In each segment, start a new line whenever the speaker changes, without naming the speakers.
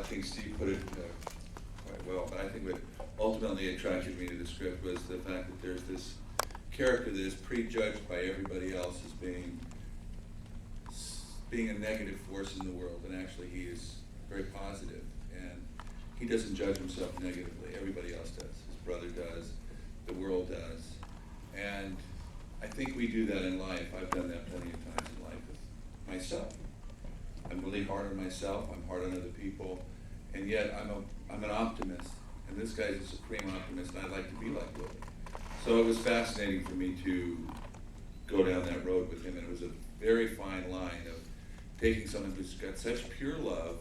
think Steve put it quite well, but I think what ultimately attracted me to the script was the fact that there's this character that is prejudged by everybody else as being a negative force in the world, and actually he is very positive, and he doesn't judge himself negatively. Everybody else does. His brother does, the world does, and I think we do that in life. I've done that plenty of times in life with myself. I'm really hard on myself, I'm hard on other people, and yet I'm an optimist, and this guy's a supreme optimist, and I'd like to be like Willie. So it was fascinating for me to go down that road with him, and it was a very fine line of taking someone who's got such pure love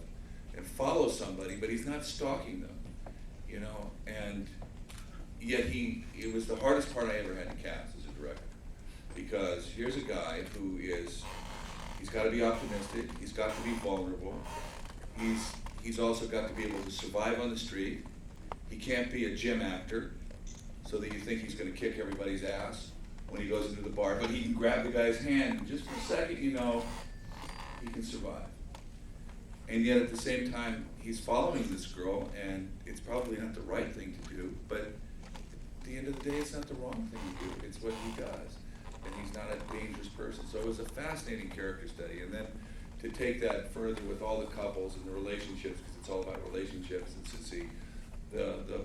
and follows somebody, but he's not stalking them, you know, and yet it was the hardest part I ever had to cast as a director, because here's a guy who he's got to be optimistic, he's got to be vulnerable, he's also got to be able to survive on the street, he can't be a gym actor, so that you think he's going to kick everybody's ass when he goes into the bar, but he can grab the guy's hand, and just for a second, you know, he can survive. And yet at the same time, he's following this girl, and it's probably not the right thing to do, but at the end of the day, it's not the wrong thing to do, it's what he does. And he's not a dangerous person. So it was a fascinating character study. And then to take that further with all the couples and the relationships, because it's all about relationships, and to see the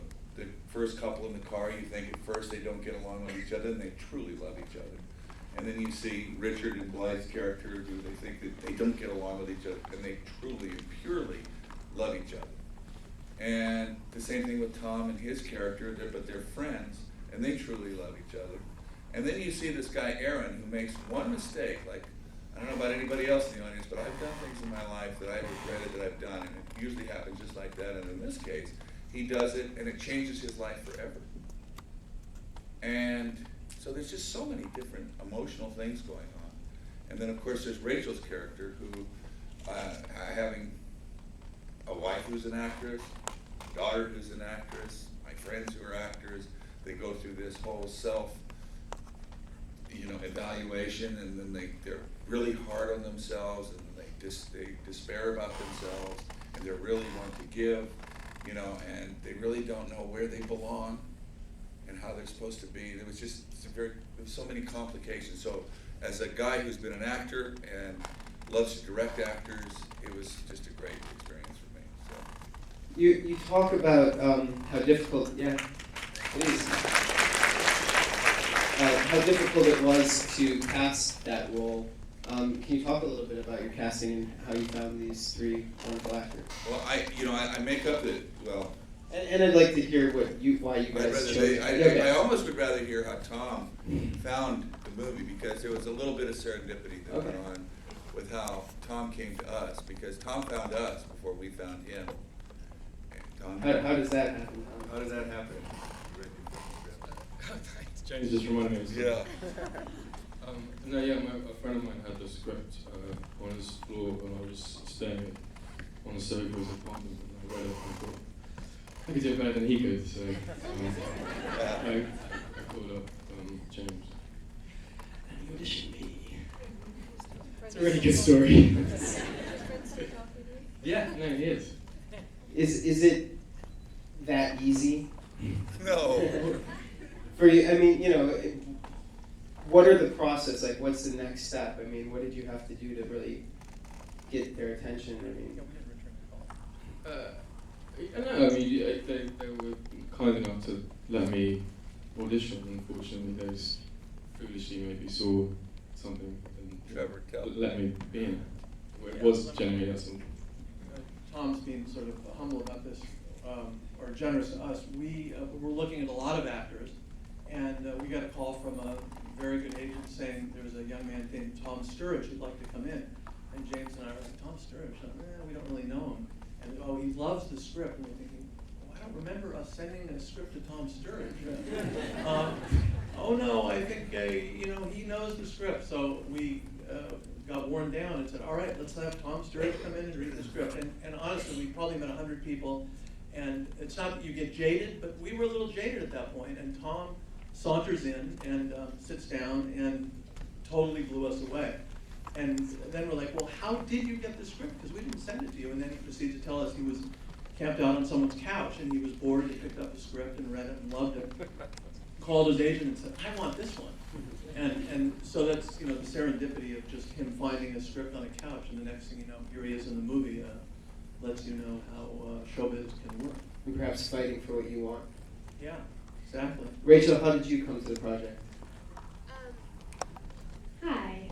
first couple in the car, you think at first they don't get along with each other, and they truly love each other. And then you see Richard and Blythe's character, who they think that they don't get along with each other, and they truly and purely love each other. And the same thing with Tom and his character, but they're friends, and they truly love each other. And then you see this guy, Aaron, who makes one mistake. Like, I don't know about anybody else in the audience, but I've done things in my life that I've regretted that I've done, and it usually happens just like that. And in this case, he does it, and it changes his life forever. And so there's just so many different emotional things going on. And then, of course, there's Rachel's character, who, having a wife who's an actress, a daughter who's an actress, my friends who are actors, they go through this whole evaluation, and then they're really hard on themselves, and they despair about themselves, and they really want to give, and they really don't know where they belong and how they're supposed to be. There was so many complications. So as a guy who's been an actor and loves to direct actors, it was just a great experience for me. So.
You talk about how difficult, please. How difficult it was to cast that role. Can you talk a little bit about your casting and how you found these three wonderful actors?
Well, I make up the, well.
And I'd like to hear why you guys chose.
I almost would rather hear how Tom found the movie, because there was a little bit of serendipity that went on with how Tom came to us, because Tom found us before we found him.
How does that happen?
How does that happen?
James just reminded me of something.
Yeah.
A friend of mine had the script on his floor when I was staying on the sofa of his apartment, and I read it and I thought, I could do it better than he could, so I called up James.
You auditioned me. It's a really good story. Yeah, no, it is.
Is it that easy?
No.
For you, I mean, what are the process? Like, what's the next step? I mean, what did you have to do to really get their attention? I mean,
I mean, they were kind enough to let me audition. Unfortunately, they foolishly maybe saw something and let me be in it. It was generally that simple.
Tom's being sort of humble about this, or generous to us. We're looking at a lot of actors, and we got a call from a very good agent saying there's a young man named Tom Sturridge who'd like to come in. And James and I were like, Tom Sturridge? We don't really know him. And he loves the script. And we're thinking, I don't remember us sending a script to Tom Sturridge. Oh no, I think he knows the script. So we got worn down and said, all right, let's have Tom Sturridge come in and read the script. And honestly, we probably met 100 people. And it's not that you get jaded, but we were a little jaded at that point. And Tom saunters in and sits down and totally blew us away. And then we're like, well, how did you get the script? Because we didn't send it to you. And then he proceeds to tell us he was camped out on someone's couch, and he was bored, he picked up the script and read it and loved it. Called his agent and said, I want this one. And so that's, the serendipity of just him finding a script on a couch, and the next thing you know, here he is in the movie, lets you know how showbiz can work.
And perhaps fighting for what you want.
Yeah, exactly.
Rachel, how did you come to the project?
Hi.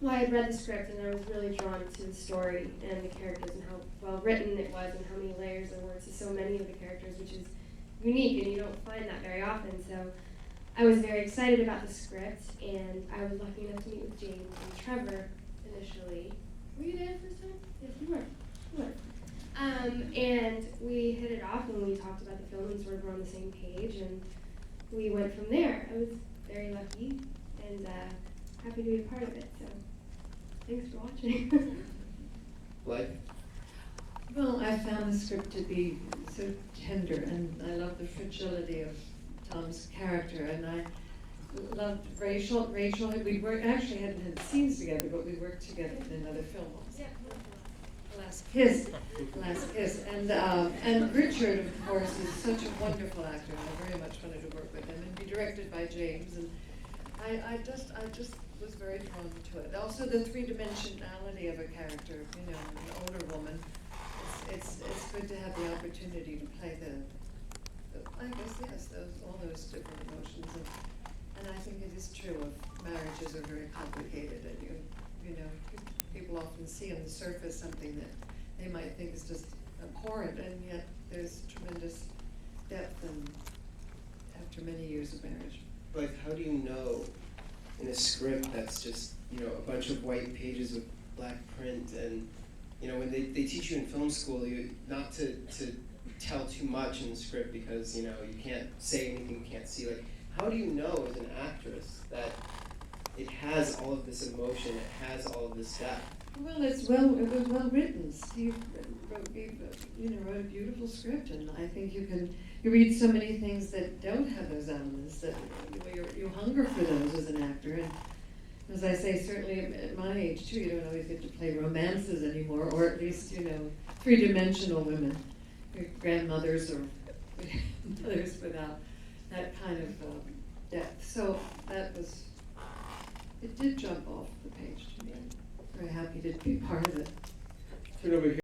I had read the script and I was really drawn to the story and the characters and how well written it was and how many layers there were to so many of the characters, which is unique and you don't find that very often. So I was very excited about the script, and I was lucky enough to meet with James and Trevor initially. Were you there the first time? Yes, you were. You were. And we hit it off and we talked about the film and sort of were on the same page, and we went from there. I was very lucky and happy to be a part of it. So thanks for watching.
Blythe?
Well, I found the script to be so tender, and I love the fragility of Tom's character, and I loved Rachel. We actually hadn't had scenes together, but we worked together in another film also. Last Kiss. And Richard, of course, is such a wonderful actor, and I very much wanted to work with him and be directed by James. And I just was very drawn to it. Also, the three-dimensionality of a character, an older woman. It's good to have the opportunity to play all those different emotions. And I think it is true of marriages are very complicated, and people often see on the surface something that they might think is just abhorrent, and yet there's tremendous depth after many years of marriage.
Blythe, how do you know in a script that's just, a bunch of white pages with black print, and, when they teach you in film school, not to tell too much in the script because, you can't say anything you can't see. Like, how do you know as an actress that it has all of this emotion, it has all of this depth?
Well, it was well written. Steve wrote a beautiful script, and I think you read so many things that don't have those elements, that you hunger for those as an actor. And as I say, certainly at my age too, you don't always get to play romances anymore, or at least, three-dimensional women, your grandmothers or mothers without that kind of depth. So it did jump off the page to me. I'm very happy to be part of it.
Turn over here.